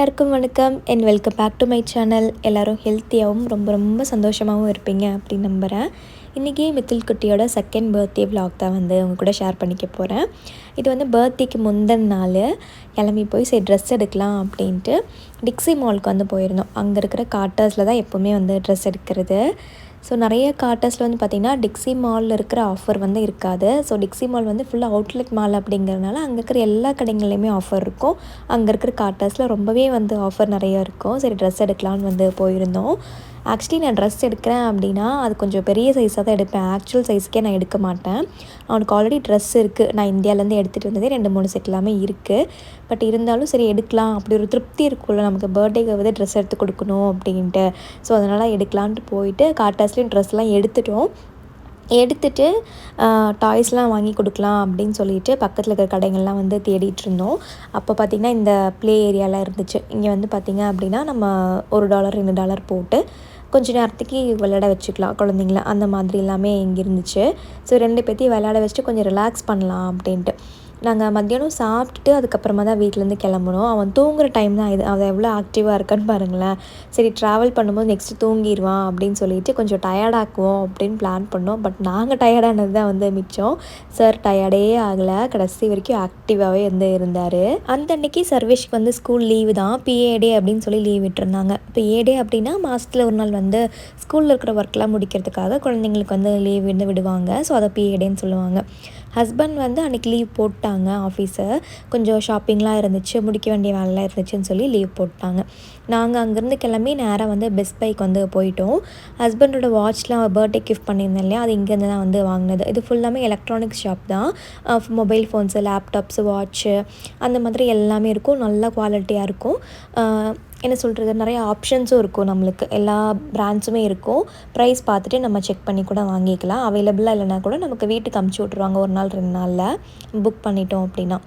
எல்லாருக்கும் வணக்கம் and welcome back to my channel. எல்லோரும் ஹெல்த்தியாகவும் ரொம்ப ரொம்ப சந்தோஷமாகவும் இருப்பீங்க அப்படின்னு நம்புகிறேன். இன்றைக்கி மித்தில் குட்டியோட செகண்ட் பர்த்டே விலாக் தான் வந்து அவங்க கூட ஷேர் பண்ணிக்க போகிறேன். இது வந்து பர்த்டேக்கு முந்தின நாள் கிளம்பி போய் சரி ட்ரெஸ் எடுக்கலாம் அப்படின்ட்டு டிக்ஸி மாலுக்கு வந்து போயிருந்தோம். அங்கே இருக்கிற கார்ட்டர்ஸில் தான் எப்போவுமே வந்து ட்ரெஸ் எடுக்கிறது. ஸோ நிறைய கார்ட்டர்ஸில் வந்து பார்த்திங்கன்னா டிக்ஸி மாலில் இருக்கிற ஆஃபர் வந்து இருக்காது. ஸோ டிக்ஸி மால் வந்து ஃபுல்லாக அவுட்லெட் மால் அப்படிங்கிறதுனால அங்கே இருக்கிற எல்லா கடைகள்லையுமே ஆஃபர் இருக்கும். அங்கே இருக்கிற கார்ட்டர்ஸில் ரொம்பவே வந்து ஆஃபர் நிறையா இருக்கும். சரி ட்ரெஸ் எடுக்கலான்னு வந்து போயிருந்தோம். ஆக்சுவலி நான் ட்ரெஸ் எடுக்கிறேன் அப்படின்னா அது கொஞ்சம் பெரிய சைஸாக தான் எடுப்பேன். ஆக்சுவல் சைஸ்க்கே நான் எடுக்க மாட்டேன். அவனுக்கு ஆல்ரெடி ட்ரெஸ் இருக்குது. நான் இந்தியாவிலேருந்து எடுத்துகிட்டு வந்ததே 2-3 செட் எல்லாமே இருக்குது. பட் இருந்தாலும் சரி எடுக்கலாம் அப்படி ஒரு திருப்தி இருக்குல்ல, நமக்கு பர்த்டேக்கு வந்து ட்ரெஸ் எடுத்து கொடுக்கணும் அப்படின்ட்டு. ஸோ அதனால் எடுக்கலான்ட்டு போயிட்டு கார்ட்டர்ஸ்லேயும் ட்ரெஸ்லாம் எடுத்துகிட்டு டாய்ஸ்லாம் வாங்கி கொடுக்கலாம் அப்படின்னு சொல்லிட்டு பக்கத்தில் இருக்கிற கடைகள்லாம் வந்து தேடிட்டு இருந்தோம். அப்போ பார்த்திங்கன்னா இந்த ப்ளே ஏரியாலாம் இருந்துச்சு. இங்கே வந்து பார்த்திங்க அப்படின்னா நம்ம $1 $2 போட்டு கொஞ்ச நேரத்துக்கு விளையாட வச்சுக்கலாம் குழந்தைங்கள. அந்த மாதிரி எல்லாமே இங்கே இருந்துச்சு. ஸோ 2 பேர்த்தையும் விளையாட வச்சுட்டு கொஞ்சம் ரிலாக்ஸ் பண்ணலாம் அப்படின்ட்டு நாங்கள் மத்தியானம் சாப்பிட்டுட்டு அதுக்கப்புறமா தான் வீட்டிலேருந்து கிளம்புனோம். அவன் தூங்குகிற டைம் தான் இது. அவன் எவ்வளோ ஆக்டிவாக இருக்கான்னு பாருங்களேன். சரி ட்ராவல் பண்ணும்போது நெக்ஸ்ட்டு தூங்கிடுவான் அப்படின்னு சொல்லிட்டு கொஞ்சம் டயர்டாக்குவோம் அப்படின்னு பிளான் பண்ணோம். பட் நாங்கள் டயர்டானது தான் வந்து மிச்சம். சார் டயர்டே ஆகலை, கடைசி வரைக்கும் ஆக்டிவாகவே வந்து இருந்தார். அந்த அன்னைக்கு சர்வேஷ்க்கு வந்து ஸ்கூல் லீவு தான், PA டே அப்படின்னு சொல்லி லீவ் விட்டுருந்தாங்க. PA டே அப்படின்னா மாதத்தில் ஒரு நாள் வந்து ஸ்கூலில் இருக்கிற ஒர்க்லாம் முடிக்கிறதுக்காக குழந்தைங்களுக்கு வந்து லீவ் வந்து விடுவாங்க. ஸோ அதை PA டேன்னு சொல்லுவாங்க. ஹஸ்பண்ட் வந்து அன்றைக்கி லீவ் போட்டாங்க. ஆஃபீஸை கொஞ்சம் ஷாப்பிங்லாம் இருந்துச்சு, முடிக்க வேண்டிய வேலைலாம் இருந்துச்சுன்னு சொல்லி லீவ் போட்டாங்க. நாங்கள் அங்கேருந்து கிளம்பி நேராக வந்து பெஸ்ட் பைக்கு வந்து போயிட்டோம். ஹஸ்பண்டோட வாட்ச்லாம் பர்த்டே கிஃப்ட் பண்ணியிருந்தேன் இல்லையா, அது இங்கேருந்து தான் வந்து வாங்கினது. இது ஃபுல்லாமே எலக்ட்ரானிக்ஸ் ஷாப் தான். மொபைல் ஃபோன்ஸு, லேப்டாப்ஸு, வாட்ச்சு அந்த மாதிரி எல்லாமே இருக்கும். நல்ல குவாலிட்டியாக இருக்கும். என்ன சொல்கிறது, நிறைய ஆப்ஷன்ஸும் இருக்கும். நம்மளுக்கு எல்லா பிராண்ட்ஸுமே இருக்கும். ப்ரைஸ் பார்த்துட்டு நம்ம செக் பண்ணி கூட வாங்கிக்கலாம். அவைலபிளாக இல்லைனா கூட நமக்கு வீட்டுக்கு அமுச்சு விட்ருவாங்க 1 நாள் 2 நாளில் புக் பண்ணிட்டோம் அப்படின்னா.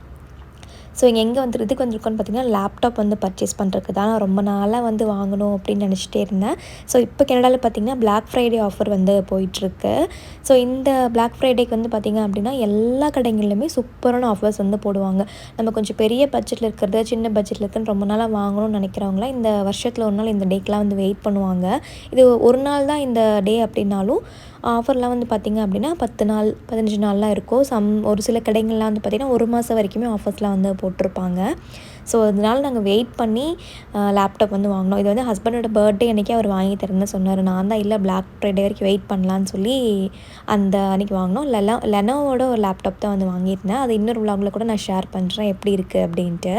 ஸோ இங்கே எங்கே இதுக்கு வந்திருக்கோன்னு பார்த்திங்கன்னா லேப்டாப் வந்து பர்ச்சேஸ் பண்ணுறதுக்கு தான். நான் ரொம்ப நாளாக வந்து வாங்கணும் அப்படின்னு நினச்சிட்டே இருந்தேன். ஸோ இப்போ கனடாவில் பார்த்திங்கன்னா Black Friday ஆஃபர் வந்து போயிட்டுருக்கு. ஸோ இந்த Black Fridayக்கு வந்து பார்த்திங்க அப்படின்னா எல்லா கடைகள்லையுமே சூப்பரான ஆஃபர்ஸ் வந்து போடுவாங்க. நம்ம கொஞ்சம் பெரிய பட்ஜெட்டில் இருக்கிறது, சின்ன பட்ஜெட்டில் இருக்கிறது ரொம்ப நாளாக வாங்கணும்னு நினைக்கிறவங்களாம் இந்த வருஷத்தில் ஒரு நாள் இந்த டேக்கெலாம் வந்து வெயிட் பண்ணுவாங்க. இது ஒரு நாள் தான் இந்த டே அப்படின்னாலும் ஆஃபர்லாம் வந்து பார்த்திங்க அப்படின்னா 10 நாள் 15 நாள்லாம் இருக்கும். ஒரு சில கடைகள்லாம் வந்து பார்த்திங்கன்னா 1 மாதம் வரைக்குமே ஆஃபர்ஸ்லாம் வந்து போட்டிருப்பாங்க. ஸோ அதனால் நாங்கள் வெயிட் பண்ணி லேப்டாப் வந்து வாங்கினோம். இது வந்து ஹஸ்பண்டோட பர்த்டே அன்றைக்கி அவர் வாங்கி தரேன்னு சொன்னார். நான் தான் இல்லை Black Friday வரைக்கும் வெயிட் பண்ணலான்னு சொல்லி அந்த அன்றைக்கி வாங்கினோம். லெனோவோட ஒரு லேப்டாப் தான் வந்து வாங்கியிருந்தேன். அது இன்னொரு விலாகில் கூட நான் ஷேர் பண்ணுறேன் எப்படி இருக்குது அப்படின்ட்டு.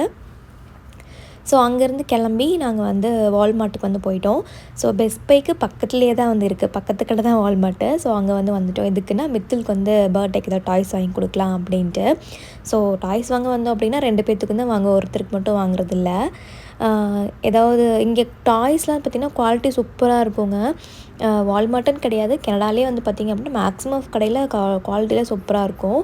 ஸோ அங்கேருந்து கிளம்பி நாங்கள் வந்து வால்மார்ட்டுக்கு வந்து போயிட்டோம். ஸோ பெஸ்ட் பைக்கு பக்கத்துலேயே தான் வந்து இருக்குது. பக்கத்து கடை தான் வால்மார்ட்டு. ஸோ அங்கே வந்து வந்துவிட்டோம். எதுக்குன்னா மித்துலுக்கு வந்து பர்த்டேக்கு ஏதாவது டாய்ஸ் வாங்கி கொடுக்கலாம் அப்படின்ட்டு. ஸோ டாய்ஸ் வாங்க வந்தோம் அப்படின்னா 2 பேர்த்துக்கு தான் வாங்க, ஒருத்தருக்கு மட்டும் வாங்குறதில்ல. ஏதாவது இங்கே டாய்ஸ்லாம் பார்த்திங்கன்னா குவாலிட்டி சூப்பராக இருக்குங்க. வால்மார்ட்டுன்னு கிடையாது, கனடாலே வந்து பார்த்திங்க அப்படின்னா மேக்ஸிமம் ஆஃப் கடையில் குவாலிட்டியில் சூப்பராக இருக்கும்.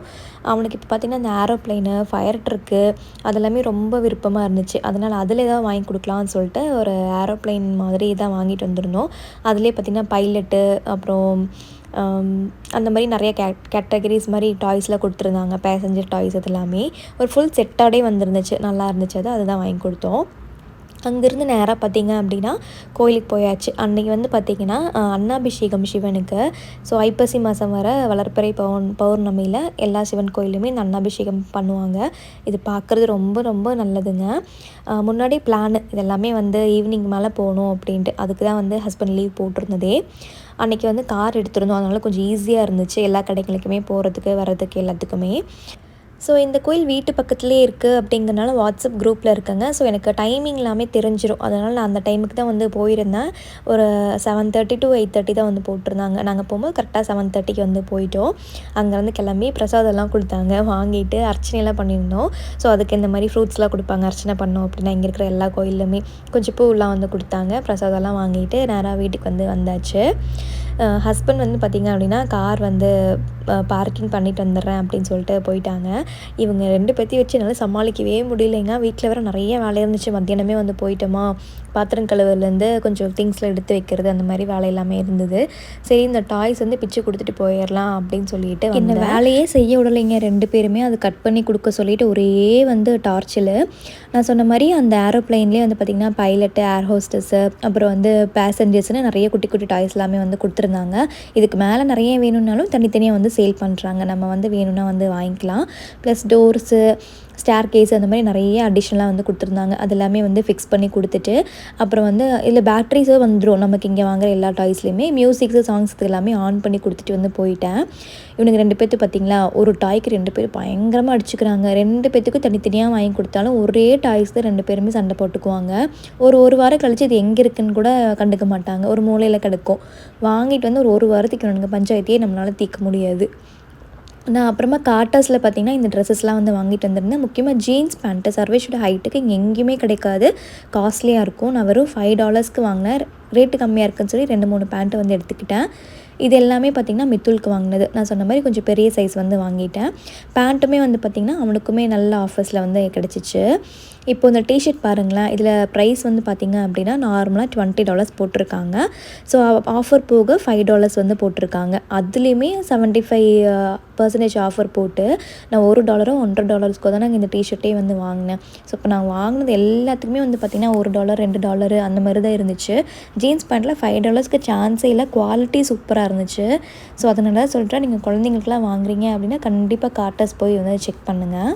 அவனுக்கு இப்போ பார்த்திங்கன்னா இந்த ஏரோப்ளைனு, ஃபயர் ட்ரக்கு அதெல்லாமே ரொம்ப விருப்பமாக இருந்துச்சு. அதனால் அதில் ஏதாவது வாங்கி கொடுக்கலான்னு சொல்லிட்டு ஒரு ஏரோப்ளைன் மாதிரி தான் வாங்கிட்டு வந்திருந்தோம். அதிலே பார்த்திங்கன்னா பைலட்டு, அப்புறம் அந்த மாதிரி நிறைய கேட்டகரிஸ் மாதிரி டாய்ஸ்லாம் கொடுத்துருந்தாங்க. பேசஞ்சர் டாய்ஸ் அது எல்லாமே ஒரு ஃபுல் செட்டாகவே வந்துருந்துச்சு. நல்லா இருந்துச்சு. அதுதான் வாங்கி கொடுத்தோம். அங்கேருந்து நேராக பார்த்திங்க அப்படின்னா கோயிலுக்கு போயாச்சு. அன்றைக்கி வந்து பார்த்திங்கன்னா அன்னாபிஷேகம் சிவனுக்கு. ஸோ ஐப்பசி மாதம் வர வளர்பிறை பௌர்ணமியில் எல்லா சிவன் கோயிலுமே இந்த அன்னாபிஷேகம் பண்ணுவாங்க. இது பார்க்குறது ரொம்ப ரொம்ப நல்லதுங்க. முன்னாடி பிளான் இதெல்லாமே வந்து ஈவினிங் மேலே போகணும் அப்படின்ட்டு. அதுக்கு தான் வந்து ஹஸ்பண்ட் லீவ் போட்டிருந்ததே. அன்றைக்கி வந்து கார் எடுத்துருந்தோம். அதனால் கொஞ்சம் ஈஸியாக இருந்துச்சு எல்லா கடைகளுக்குமே போகிறதுக்கு வர்றதுக்கு எல்லாத்துக்குமே. ஸோ இந்த கோயில் வீட்டு பக்கத்துலேயே இருக்குது அப்படிங்கிறனால வாட்ஸ்அப் குரூப்பில் இருக்கேங்க. ஸோ எனக்கு டைமிங் எல்லாமே தெரிஞ்சிடும். அதனால் நான் அந்த டைமுக்கு தான் வந்து போயிருந்தேன். ஒரு 7:30 to 8:30 தான் வந்து போட்டிருந்தாங்க. நாங்கள் போகும்போது கரெக்டாக 7:30க்கு வந்து போயிட்டோம். அங்கேருந்து கிளம்பி பிரசாதம்லாம் கொடுத்தாங்க. வாங்கிட்டு அர்ச்சனைலாம் பண்ணியிருந்தோம். ஸோ அதுக்கு இந்த மாதிரி ஃப்ரூட்ஸ்லாம் கொடுப்பாங்க அர்ச்சனை பண்ணோம் அப்படின்னா. இங்கே இருக்கிற எல்லா கோயிலுமே கொஞ்சம் பூவெலாம் வந்து கொடுத்தாங்க. பிரசாதம்லாம் வாங்கிட்டு நேராக வீட்டுக்கு வந்து வந்தாச்சு. ஹஸ்பண்ட் வந்து பார்த்திங்க அப்படின்னா கார் வந்து பார்க்கிங் பண்ணிட்டு வந்துடுறேன் அப்படின்னு சொல்லிட்டு போயிட்டாங்க. இவங்க 2 பேத்தையும் வச்சு என்னால் சமாளிக்கவே முடியலைங்க. வீட்டில் வேறு நிறைய வேலை இருந்துச்சு. மத்தியானமே வந்து போயிட்டோமா, பாத்திரம் கழுவுறதுலேருந்து கொஞ்சம் திங்ஸ்லாம் எடுத்து வைக்கிறது அந்த மாதிரி வேலை எல்லாமே இருந்தது. சரி இந்த டாய்ஸ் வந்து பிச்சு கொடுத்துட்டு போயிடலாம் அப்படின்னு சொல்லிட்டு இந்த வேலையே செய்ய விடலைங்க 2 பேருமே. அது கட் பண்ணி கொடுக்க சொல்லிட்டு ஒரே வந்து டார்ச்சல். நான் சொன்ன மாதிரி அந்த ஏரோப்ளைன்லேயே வந்து பார்த்திங்கன்னா பைலட்டு, ஏர் ஹோஸ்டஸ்ஸு, அப்புறம் வந்து பேசஞ்சர்ஸ்னு நிறைய குட்டி குட்டி டாய்ஸ் எல்லாமே வந்து கொடுத்துருந்தாங்க. இதுக்கு மேலே நிறைய வேணும்னாலும் தனித்தனியாக வந்து சேல் பண்ணுறாங்க. நம்ம வந்து வேணும்னா வந்து வாங்கிக்கலாம். ப்ளஸ் டோர்ஸு, ஸ்டேர் கேஸ் அந்த மாதிரி நிறைய அடிஷ்னலாக வந்து கொடுத்துருந்தாங்க. அது எல்லாமே வந்து ஃபிக்ஸ் பண்ணி கொடுத்துட்டு, அப்புறம் வந்து இதில் பேட்ரிஸும் வந்துடும் நமக்கு இங்கே வாங்குகிற எல்லா டாய்ஸ்லையுமே. மியூசிக்ஸு, சாங்ஸ்க்கு எல்லாமே ஆன் பண்ணி கொடுத்துட்டு வந்து போயிட்டேன். இவனுக்கு 2 பேர்த்து பார்த்திங்களா, ஒரு டாய்க்கு 2 பேர் பயங்கரமாக அடிச்சுக்கிறாங்க. 2 பேர்த்துக்கும் தனித்தனியாக வாங்கி கொடுத்தாலும் ஒரே டாய்ஸ் தான் 2 பேருமே சண்டை போட்டுக்குவாங்க. ஒரு வாரம் கழித்து இது எங்கே இருக்குதுன்னு கூட கண்டுக்க மாட்டாங்க. ஒரு மூலையில் கிடக்கும். வாங்கிட்டு வந்து ஒரு வாரத்துக்கு இவனுங்க பஞ்சாயத்தையே நம்மளால் தீர்க்க முடியாது. நான் அப்புறமா காட்டாஸில் பார்த்திங்கன்னா இந்த ட்ரெஸ்ஸஸ்லாம் வந்து வாங்கிட்டு வந்திருந்தேன். முக்கியமாக ஜீன்ஸ் பேண்ட்டு சர்வேஷோட ஹைட்டுக்கு இங்கே எங்கேயுமே கிடைக்காது, காஸ்ட்லியாக இருக்கும். நான் வெறும் $5 வாங்கினேன். ரேட்டு கம்மியாக இருக்குன்னு சொல்லி 2-3 பேண்ட்டு வந்து எடுத்துக்கிட்டேன். இது எல்லாமே பார்த்திங்கன்னா மித்துலுக்கு வாங்கினது. நான் சொன்ன மாதிரி கொஞ்சம் பெரிய சைஸ் வந்து வாங்கிட்டேன். பேண்ட்டுமே வந்து பார்த்திங்கன்னா அவனுக்குமே நல்ல ஆஃபர்ஸில் வந்து கிடச்சிச்சு. இப்போ இந்த டிஷர்ட் பாருங்களேன், இதில் ப்ரைஸ் வந்து பார்த்திங்க அப்படின்னா நார்மலாக $20 போட்டிருக்காங்க. ஸோ ஆஃபர் போக $5 வந்து போட்டிருக்காங்க. அதுலேயுமே 75% ஆஃபர் போட்டு நான் $1 $1.50 தான் நாங்கள் இந்த டிஷர்ட்டே வந்து வாங்கினேன். ஸோ இப்போ நான் வாங்கினது எல்லாத்துக்குமே வந்து பார்த்திங்கன்னா $1 $2 அந்த மாதிரி தான் இருந்துச்சு. ஜீன்ஸ் பேண்ட்டில் $5க்கு சான்ஸே இல்லை. குவாலிட்டி சூப்பராக இருந்துச்சு. ஸோ அதனால சொல்கிறேன், நீங்கள் குழந்தைங்களுக்குலாம் வாங்குறீங்க அப்படின்னா கண்டிப்பாக காட்டஸ் போய் வந்து செக் பண்ணுங்கள்.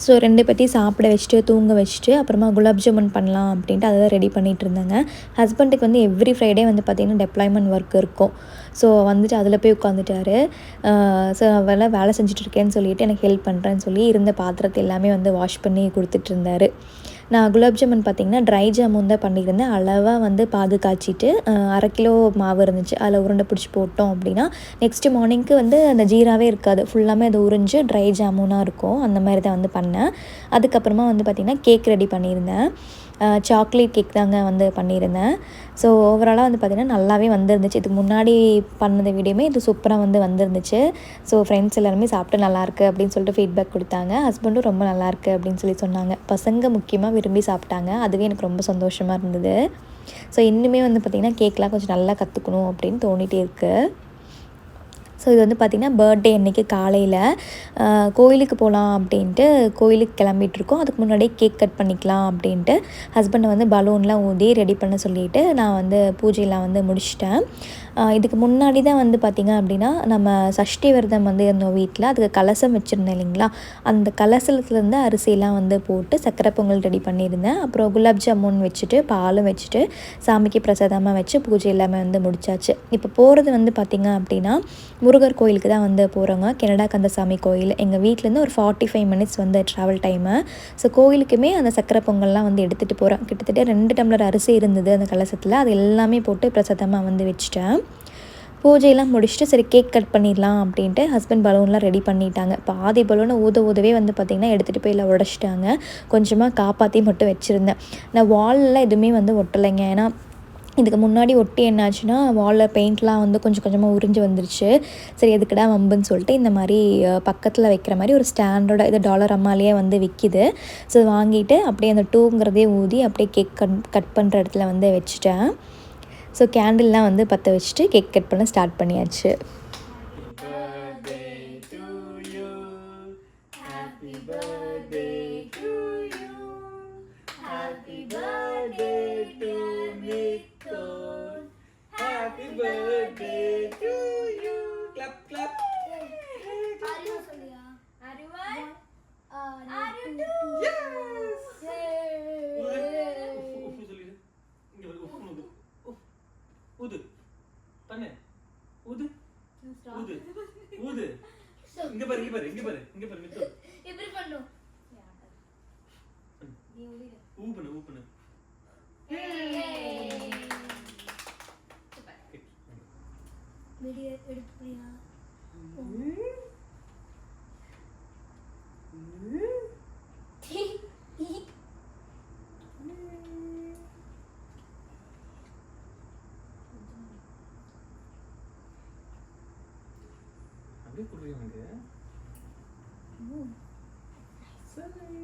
ஸோ 2 பேத்தையும் சாப்பிட வச்சுட்டு தூங்க வச்சுட்டு அப்புறமா குலாப் ஜாமுன் பண்ணலாம் அப்படின்ட்டு அதை தான் ரெடி பண்ணிகிட்டு இருந்தாங்க. ஹஸ்பண்டுக்கு வந்து எவ்ரி ஃப்ரைடே வந்து பார்த்திங்கன்னா டெப்ளாய்மெண்ட் ஒர்க் இருக்கும். ஸோ வந்துட்டு அதில் போய் உட்காந்துட்டாரு. ஸோ வேலை செஞ்சுட்ருக்கேன்னு சொல்லிவிட்டு எனக்கு ஹெல்ப் பண்ணுறேன்னு சொல்லி இருந்த பாத்திரத்தை எல்லாமே வந்து வாஷ் பண்ணி கொடுத்துட்டு இருந்தார். நான் குலாப் ஜாமுன் பார்த்திங்கன்னா ட்ரை ஜாமுன் தான் பண்ணியிருந்தேன். அளவாக வந்து பாகு காய்ச்சிட்டு 1/2 கிலோ மாவு இருந்துச்சு. அதில் உருண்டை பிடிச்சி போட்டோம் அப்படின்னா நெக்ஸ்ட்டு மார்னிங்க்கு வந்து அந்த ஜீராவே இருக்காது, ஃபுல்லாமே அது உறிஞ்சு ட்ரை ஜாமுனாக இருக்கும். அந்த மாதிரி தான் வந்து பண்ணேன். அதுக்கப்புறமா வந்து பார்த்திங்கன்னா கேக் ரெடி பண்ணியிருந்தேன். சாக்லேட் கேக் தாங்க வந்து பண்ணியிருந்தேன். ஸோ ஓவராலாக வந்து பார்த்திங்கன்னா நல்லாவே வந்துருந்துச்சு. இதுக்கு முன்னாடி பண்ணது வீடியோமே இது சூப்பராக வந்து வந்துருந்துச்சு. ஸோ ஃப்ரெண்ட்ஸ் எல்லாருமே சாப்பிட்டு நல்லாயிருக்கு அப்படின்னு சொல்லிட்டு ஃபீட்பேக் கொடுத்தாங்க. ஹஸ்பண்டும் ரொம்ப நல்லாயிருக்கு அப்படின்னு சொல்லி சொன்னாங்க. பசங்க முக்கியமாக விரும்பி சாப்பிட்டாங்க. அதுவே எனக்கு ரொம்ப சந்தோஷமாக இருந்தது. ஸோ இன்னுமே வந்து பார்த்திங்கன்னா கேக்லாம் கொஞ்சம் நல்லா கற்றுக்கணும் அப்படின்னு தோணிகிட்டே இருக்குது. ஸோ இது வந்து பார்த்திங்கன்னா பர்த்டே அன்றைக்கி காலையில் கோயிலுக்கு போகலாம் அப்படின்ட்டு கோயிலுக்கு கிளம்பிகிட்ருக்கோம். அதுக்கு முன்னாடியே கேக் கட் பண்ணிக்கலாம் அப்படின்ட்டு ஹஸ்பண்டை வந்து பலூன்லாம் ஊதி ரெடி பண்ண சொல்லிவிட்டு நான் வந்து பூஜையெல்லாம் வந்து முடிச்சிட்டேன். இதுக்கு முன்னாடி தான் வந்து பார்த்திங்க அப்படின்னா நம்ம சஷ்டி விரதம் வந்து இருந்தோம் வீட்டில். அதுக்கு கலசம் வச்சுருந்தேன் இல்லைங்களா, அந்த கலசத்துலேருந்து அரிசியெல்லாம் வந்து போட்டு சக்கரை பொங்கல் ரெடி பண்ணியிருந்தேன். அப்புறம் குலாப் ஜாமுன் வச்சுட்டு பாலும் வச்சுட்டு சாமிக்கு பிரசாதமாக வச்சு பூஜை எல்லாமே வந்து முடிச்சாச்சு. இப்போ போகிறது வந்து பார்த்திங்க அப்படின்னா முருகர் கோயிலுக்கு தான் வந்து போகிறோங்க. கனடா கந்தசாமி கோயில். எங்கள் வீட்டிலேருந்து ஒரு 45 மினிட்ஸ் வந்து ட்ராவல் டைமு. ஸோ கோயிலுக்குமே அந்த சக்கரை பொங்கல்லாம் வந்து எடுத்துகிட்டு போகிறேன். கிட்டத்தட்ட 2 டம்ளர் அரிசி இருந்தது அந்த கலசத்தில். அது எல்லாமே போட்டு பிரசாதமாக வந்து வச்சுட்டேன். பூஜையெல்லாம் முடிச்சுட்டு சரி கேக் கட் பண்ணிடலாம் அப்படின்ட்டு ஹஸ்பண்ட் பலூன்லாம் ரெடி பண்ணிட்டாங்க. பாதி பலூனை ஊதவே வந்து பார்த்திங்கன்னா எடுத்துகிட்டு போய் இல்லை உடச்சிட்டாங்க. கொஞ்சமாக காப்பாற்றி மட்டும் வச்சுருந்தேன். நான் வால்லாம் எதுவுமே வந்து ஒட்டலைங்க. ஏன்னா இதுக்கு முன்னாடி ஒட்டி என்னாச்சுன்னா வாலில் பெயிண்ட்லாம் வந்து கொஞ்சம் கொஞ்சமாக உறிஞ்சு வந்துருச்சு. சரி எதுக்குடா வம்புன்னு சொல்லிட்டு இந்த மாதிரி பக்கத்தில் வைக்கிற மாதிரி ஒரு ஸ்டாண்டோட இது டாலர் அம்மாலேயே வந்து விற்கிது. ஸோ வாங்கிட்டு அப்படியே அந்த டூங்கிறதே ஊதி அப்படியே கேக் கட் பண்ணுற இடத்துல வந்து வச்சுட்டேன். ஸோ கேண்டில்லாம் வந்து பற்ற வச்சுட்டு கேக் கட் பண்ண ஸ்டார்ட் பண்ணியாச்சு. ஊது பண்ணு ஊது ஊது ஊது இங்க பாரு இங்க பாரு இங்க பாரு இங்க பாரு மித்து எப்படி பண்ணு நீ ஊது ஊபன வீடியோ எடுத்துறியா அப்படியே குடுறீங்க. சரி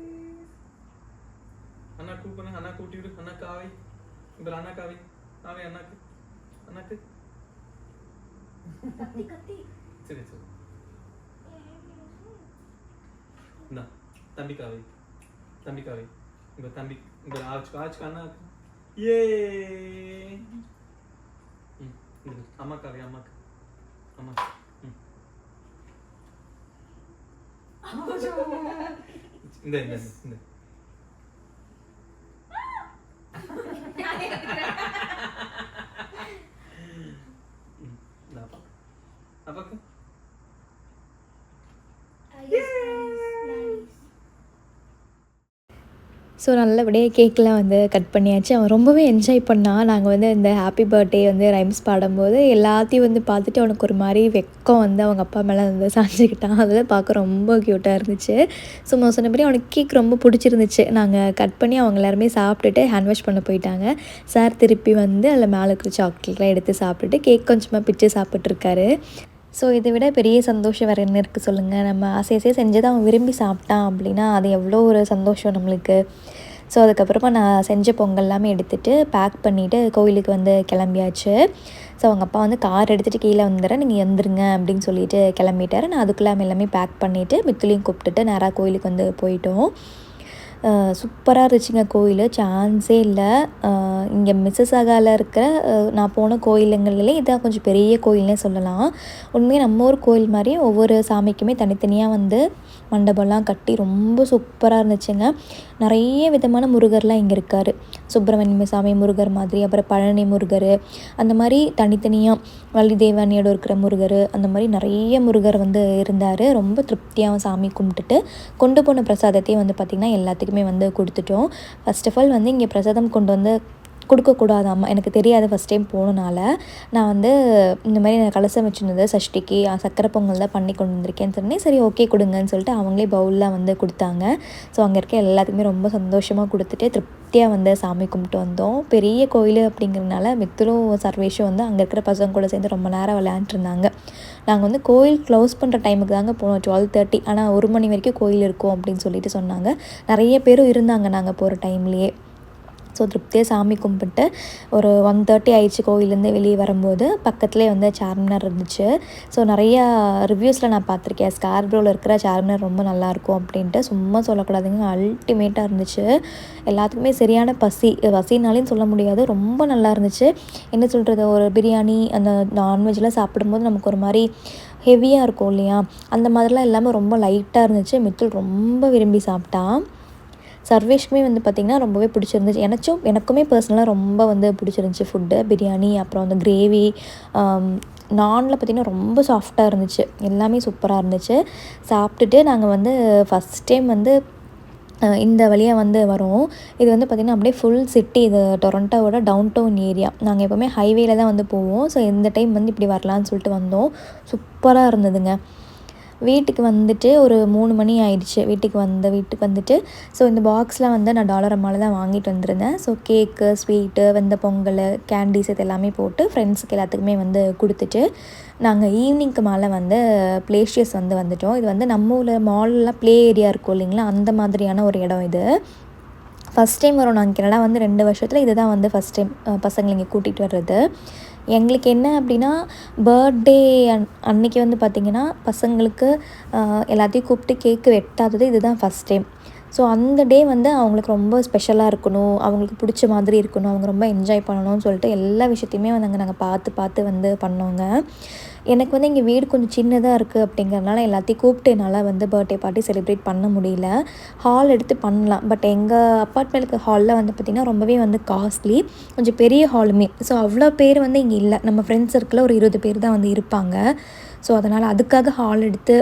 அண்ணா கூப்பிடுங்க. அண்ணா கூட்டி விடு. அண்ணா காவை இந்த அண்ணா காவை காவை அண்ணாக்கு அண்ணாக்கு சரி சரி இந்தா தம்பி காவை தம்பி காவை இங்க தம்பி இங்க ஆச்சு ஆச்சு அண்ணாக்கு ஏ அம்மா காவை அம்மாக்கு அம்மா இந்த இந்த இந்த அப்பாக்கு ஸோ நல்லபடியாக கேக்கெலாம் வந்து கட் பண்ணியாச்சு. அவன் ரொம்பவே என்ஜாய் பண்ணான். நாங்கள் வந்து இந்த ஹாப்பி பர்த்டே வந்து ரைம்ஸ் பாடும்போது எல்லாத்தையும் வந்து பார்த்துட்டு அவனுக்கு ஒரு மாதிரி வெக்கம் வந்து அவங்க அப்பா மேலே வந்து சாஞ்சிக்கிட்டான். அதெல்லாம் பார்க்க ரொம்ப க்யூட்டாக இருந்துச்சு. ஸோ சொன்னபடி அவனுக்கு கேக் ரொம்ப பிடிச்சிருந்துச்சு. நாங்கள் கட் பண்ணி அவங்க எல்லாருமே சாப்பிட்டுட்டு ஹேண்ட் வாஷ் பண்ண போயிட்டாங்க. சார் திருப்பி வந்து அதில் மேலே இருக்கிற சாக்லேட்லாம் எடுத்து சாப்பிட்டுட்டு கேக் கொஞ்சமாக பிச்சு சாப்பிட்ருக்காரு. ஸோ இதை விட பெரிய சந்தோஷம் வேறு என்ன இருக்குது சொல்லுங்கள். நம்ம ஆசையாக செஞ்சதை அவன் விரும்பி சாப்பிட்டான் அப்படின்னா அது எவ்வளோ ஒரு சந்தோஷம் நம்மளுக்கு. ஸோ அதுக்கப்புறமா நான் செஞ்ச பொங்கல் எல்லாமே எடுத்துகிட்டு பேக் பண்ணிவிட்டு கோயிலுக்கு வந்து கிளம்பியாச்சு. ஸோ அவங்க அப்பா வந்து கார் எடுத்துகிட்டு கீழே வந்துடுறேன், நீங்கள் வந்துருங்க அப்படின்னு சொல்லிட்டு கிளம்பிட்டார். நான் அதுக்குள்ளே எல்லாமே பேக் பண்ணிவிட்டு மித்துலையும் கூப்பிட்டுட்டு நேராக கோயிலுக்கு வந்து போயிட்டோம். சூப்பராக இருந்துச்சுங்க கோயில், சான்ஸே இல்லை. இங்கே மிஸ்ஸஸாகாவில் இருக்கிற நான் போன கோயிலுங்களிலே இதான் கொஞ்சம் பெரிய கோயில்னே சொல்லலாம். உண்மையாக நம்ம ஊர் கோயில் மாதிரி ஒவ்வொரு சாமிக்குமே தனித்தனியாக வந்து மண்டபம்லாம் கட்டி ரொம்ப சூப்பராக இருந்துச்சுங்க. நிறைய விதமான முருகர்லாம் இங்கே இருக்கார். சுப்பிரமணிய சாமி முருகர் மாதிரி, அப்புறம் பழனி முருகர், அந்த மாதிரி தனித்தனியாக வள்ளி தேவானியோட இருக்கிற முருகர், அந்த மாதிரி நிறைய முருகர் வந்து இருந்தார். ரொம்ப திருப்தியாக சாமி கும்பிட்டுட்டு கொண்டு போன பிரசாதத்தையும் வந்து பார்த்திங்கன்னா எல்லாத்துக்குமே வந்து கொடுத்துட்டோம். ஃபர்ஸ்ட் ஆஃப் ஆல் வந்து இங்கே பிரசாதம் கொண்டு வந்து கொடுக்கக்கூடாதாம்மா, எனக்கு தெரியாது ஃபஸ்ட் டைம் போனனால. நான் வந்து இந்த மாதிரி நான் கலசம் வச்சுருந்தது சஷ்டிக்கு சக்கரை பொங்கல் தான் பண்ணி கொண்டு வந்திருக்கேன்னு சொன்னேன். சரி ஓகே கொடுங்கன்னு சொல்லிட்டு அவங்களே பவுல்லாம் வந்து கொடுத்தாங்க. ஸோ அங்கே இருக்க எல்லாத்துக்குமே ரொம்ப சந்தோஷமாக கொடுத்துட்டு திருப்தியாக வந்து சாமி கும்பிட்டு வந்தோம். பெரிய கோயில் அப்படிங்கிறதுனால மித்துலும் சர்வேஷும் வந்து அங்கே இருக்கிற பசங்க கூட சேர்ந்து ரொம்ப நேரம் விளையாண்டுருந்தாங்க. நாங்கள் வந்து கோயில் க்ளோஸ் பண்ணுற டைமுக்கு தாங்க போனோம், 12:30. ஆனால் 1 மணி வரைக்கும் கோயில் இருக்கும் அப்படின்னு சொல்லிட்டு சொன்னாங்க. நிறைய பேரும் இருந்தாங்க நாங்கள் போகிற டைம்லேயே. ஸோ திருப்தியாக சாமி கும்பிட்டு ஒரு 1:30 ஆயிடுச்சு கோயிலேருந்து வெளியே வரும்போது. பக்கத்துலேயே வந்து சார்மினார் இருந்துச்சு. ஸோ நிறையா ரிவ்யூஸில் நான் பார்த்துருக்கேன், ஸ்கார்ப்ரோவில் இருக்கிற சார்மினார் ரொம்ப நல்லாயிருக்கும் அப்படின்ட்டு. சும்மா சொல்லக்கூடாதுங்க, அல்டிமேட்டாக இருந்துச்சு. எல்லாத்துக்குமே சரியான பசினாலேயும் சொல்ல முடியாது, ரொம்ப நல்லா இருந்துச்சு. என்ன சொல்கிறது, ஒரு பிரியாணி அந்த நான்வெஜ்லாம் சாப்பிடும்போது நமக்கு ஒரு மாதிரி ஹெவியாக இருக்கும் இல்லையா, அந்த மாதிரிலாம் இல்லாமல் ரொம்ப லைட்டாக இருந்துச்சு. மித்துல் ரொம்ப விரும்பி சாப்பிட்டான். சர்வேஷ்க்குமே வந்து பார்த்திங்கன்னா ரொம்பவே பிடிச்சிருந்துச்சு. எனக்குமே பர்சனலாக ரொம்ப வந்து பிடிச்சிருந்துச்சி ஃபுட்டு. பிரியாணி, அப்புறம் வந்து கிரேவி, நானில் பார்த்திங்கன்னா ரொம்ப சாஃப்டாக இருந்துச்சு. எல்லாமே சூப்பராக இருந்துச்சு. சாப்பிட்டுட்டு நாங்கள் வந்து ஃபஸ்ட் டைம் வந்து இந்த வழியாக வந்து வரோம். இது வந்து பார்த்திங்கன்னா அப்படியே ஃபுல் சிட்டி, இது டொரண்டோவோட டவுன் டவுன் ஏரியா. நாங்கள் எப்போவுமே ஹைவேல தான் வந்து போவோம். ஸோ இந்த டைம் வந்து இப்படி வரலான்னு சொல்லிட்டு வந்தோம். சூப்பராக இருந்ததுங்க. வீட்டுக்கு வந்துட்டு ஒரு 3 மணி ஆயிடுச்சு. வீட்டுக்கு வந்துட்டு ஸோ இந்த பாக்ஸ்லாம் வந்து நான் டாலர் அம்மாவில் தான் வாங்கிட்டு வந்திருந்தேன். ஸோ கேக்கு, ஸ்வீட்டு, வெந்த பொங்கல், கேண்டீஸ் இது எல்லாமே போட்டு ஃப்ரெண்ட்ஸுக்கு எல்லாத்துக்குமே வந்து கொடுத்துட்டு நாங்கள் ஈவினிங்க்கு மேலே வந்து ப்ளேஷியஸ் வந்து வந்துட்டோம். இது வந்து நம்ம ஊரில் மால்லாம் ப்ளே ஏரியா இருக்கும் இல்லைங்களா, அந்த மாதிரியான ஒரு இடம் இது. ஃபஸ்ட் டைம் வரோம் நாங்கள் கனடா வந்து 2 வருஷத்தில் இது தான் வந்து ஃபஸ்ட் டைம் பசங்களை இங்கே கூட்டிகிட்டு வர்றது. எங்களுக்கு என்ன அப்படின்னா, பர்த்டே அன்னைக்கு வந்து பார்த்திங்கன்னா பசங்களுக்கு எல்லாத்தையும் கூப்பிட்டு கேக்கு வெட்டாதது இதுதான் ஃபஸ்ட் டைம். ஸோ அந்த டே வந்து அவங்களுக்கு ரொம்ப ஸ்பெஷலாக இருக்கணும், அவங்களுக்கு பிடிச்ச மாதிரி இருக்கணும், அவங்க ரொம்ப என்ஜாய் பண்ணணும்னு சொல்லிட்டு எல்லா விஷயத்தையுமே வந்து நாங்கள் பார்த்து வந்து பண்ணோங்க. எனக்கு வந்து இங்கே வீடு கொஞ்சம் சின்னதாக இருக்குது அப்படிங்கிறதுனால எல்லாத்தையும் கூப்பிட்டு என்னால் வந்து பர்த்டே பார்ட்டி செலிப்ரேட் பண்ண முடியல. ஹால் எடுத்து பண்ணலாம், பட் எங்கள் அப்பார்ட்மெண்ட்டுக்கு ஹாலில் வந்து பார்த்திங்கன்னா ரொம்பவே வந்து காஸ்ட்லி, கொஞ்சம் பெரிய ஹாலுமே. ஸோ அவ்வளோ பேர் வந்து இங்கே இல்லை, நம்ம ஃப்ரெண்ட்ஸ் சர்க்கிளில் ஒரு 20 பேர் தான் வந்து இருப்பாங்க. ஸோ அதனால் அதுக்காக ஹால் எடுத்து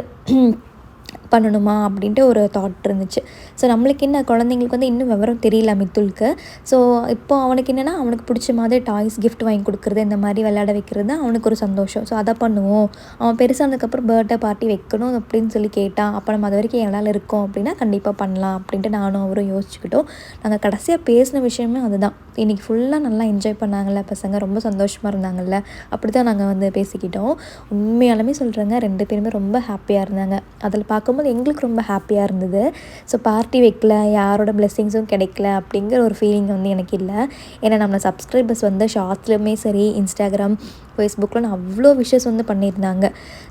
பண்ணணுமா அப்படின்ட்டு ஒரு தாட் இருந்துச்சு. ஸோ நம்மளுக்கு என்ன குழந்தைங்களுக்கு வந்து இன்னும் விவரம் தெரியல மித்துலுக்கு. ஸோ இப்போ அவனுக்கு என்னென்னா அவனுக்கு பிடிச்ச மாதிரி டாய்ஸ் கிஃப்ட் வாங்கி கொடுக்குறது, இந்த மாதிரி விளையாட வைக்கிறது தான் அவனுக்கு ஒரு சந்தோஷம். ஸோ அதை பண்ணுவோம். அவன் பெருசானதுக்கப்புறம் பர்த்டே பார்ட்டி வைக்கணும் அப்படின்னு சொல்லி கேட்டான். அப்போ நம்ம அது வரைக்கும் எங்களால் இருக்கோம் அப்படின்னா கண்டிப்பாக பண்ணலாம் அப்படின்ட்டு நானும் அவரும் யோசிச்சுக்கிட்டோம். நாங்கள் கடைசியாக பேசின விஷயமே அதுதான். இன்றைக்கி ஃபுல்லாக நல்லா என்ஜாய் பண்ணாங்கல்ல பசங்க, ரொம்ப சந்தோஷமாக இருந்தாங்கல்ல, அப்படி தான் நாங்கள் வந்து பேசிக்கிட்டோம். உண்மையாலுமே சொல்கிறேங்க 2 பேருமே ரொம்ப ஹாப்பியாக இருந்தாங்க. அதில் பார்க்கும்போது எங்களுக்கு ரொம்ப ஹாப்பியாக இருந்தது. ஸோ பார்ட்டி வைக்கல, யாரோட பிளெஸ்ஸிங்ஸும் கிடைக்கல அப்படிங்கிற ஒரு ஃபீலிங் வந்து எனக்கு இல்லை. ஏன்னா நம்ம சப்ஸ்கிரைபர்ஸ் வந்து ஷார்ட்ஸ்லையுமே சரி, இன்ஸ்டாகிராம், ஃபேஸ்புக்கில் அவ்வளோ விஷஸ் வந்து பண்ணியிருந்தாங்க.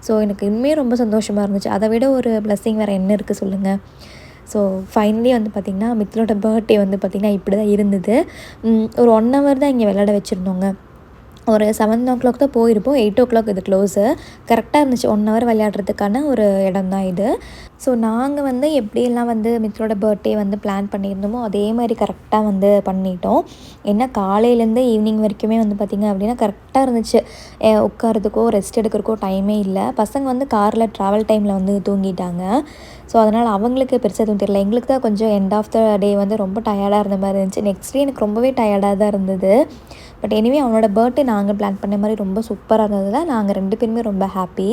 ஸோ எனக்கு இன்னுமே ரொம்ப சந்தோஷமாக இருந்துச்சு. அதை விட ஒரு பிளெஸ்ஸிங் வேறு என்ன இருக்குது சொல்லுங்கள். ஸோ ஃபைனலி வந்து பார்த்திங்கன்னா மித்துலோட பர்த்டே வந்து பார்த்திங்கன்னா இப்படி தான் இருந்தது. ஒரு 1 hour தான் இங்கே விளையாட வச்சுருந்தோங்க. ஒரு 7 o'clock தான் போயிருப்போம். 8 o'clock இது க்ளோஸு. கரெக்டாக இருந்துச்சு 1 hour விளையாடுறதுக்கான ஒரு இடம் தான் இது. ஸோ நாங்கள் வந்து எப்படியெல்லாம் வந்து மித்துலோட பர்த்டே வந்து பிளான் பண்ணியிருந்தோமோ அதே மாதிரி கரெக்டாக வந்து பண்ணிட்டோம். ஏன்னா காலையிலேருந்து ஈவினிங் வரைக்குமே வந்து பார்த்திங்க அப்படின்னா கரெக்டாக இருந்துச்சு. உட்காரதுக்கோ ரெஸ்ட் எடுக்கிறக்கோ டைமே இல்லை. பசங்க வந்து காரில் ட்ராவல் டைமில் வந்து தூங்கிட்டாங்க. ஸோ அதனால் அவங்களுக்கு பெருசாக எதுவும் தெரியல. எங்களுக்கு தான் கொஞ்சம் எண்ட் ஆஃப் த டே வந்து ரொம்ப டயர்டாக இருந்த மாதிரி இருந்துச்சு. நெக்ஸ்ட் டே எனக்கு ரொம்பவே டயர்டாக தான் இருந்தது. பட் எனிவே அவனோட பர்த்டே நாங்கள் பிளான் பண்ண மாதிரி ரொம்ப சூப்பராக இருந்ததில் நாங்கள் 2 பேருமே ரொம்ப ஹாப்பி.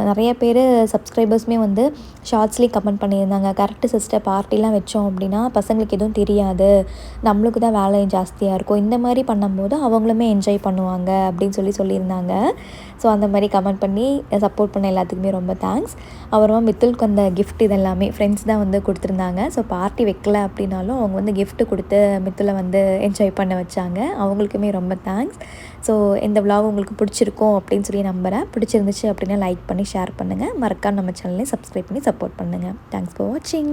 நிறைய பேர் சப்ஸ்கிரைபர்ஸுமே வந்து ஷார்ட்ஸ்லேயும் கமெண்ட் பண்ணியிருந்தாங்க, கரெக்டு சிஸ்டர் பார்ட்டிலாம் வச்சோம் அப்படின்னா பசங்களுக்கு எதுவும் தெரியாது, நம்மளுக்கு தான் வேலை ஜாஸ்தியாக இருக்கும், இந்த மாதிரி பண்ணும்போது அவங்களுமே என்ஜாய் பண்ணுவாங்க அப்படின்னு சொல்லியிருந்தாங்க. ஸோ அந்த மாதிரி கமெண்ட் பண்ணி சப்போர்ட் பண்ண எல்லாத்துக்குமே ரொம்ப தேங்க்ஸ். அப்புறமா மித்துலுக்கு அந்த கிஃப்ட் இதெல்லாமே ஃப்ரெண்ட்ஸ் தான் வந்து கொடுத்துருந்தாங்க. ஸோ பார்ட்டி வைக்கல அப்படின்னாலும் அவங்க வந்து கிஃப்ட்டு கொடுத்து மித்துல வந்து என்ஜாய் பண்ண வச்சாங்க. அவங்களுக்குமே ரொம்ப தேங்க்ஸ். ஸோ இந்த விலாக் உங்களுக்கு பிடிச்சிருக்கும் அப்படின்னு சொல்லி நம்புகிறேன். பிடிச்சிருந்துச்சு அப்படின்னா லைக் பண்ணி ஷேர் பண்ணுங்கள். மறக்காம நம்ம சேனலையும் சப்ஸ்கிரைப் பண்ணி சப்போர்ட் பண்ணுங்கள். தேங்க்ஸ் ஃபார் வாட்சிங்.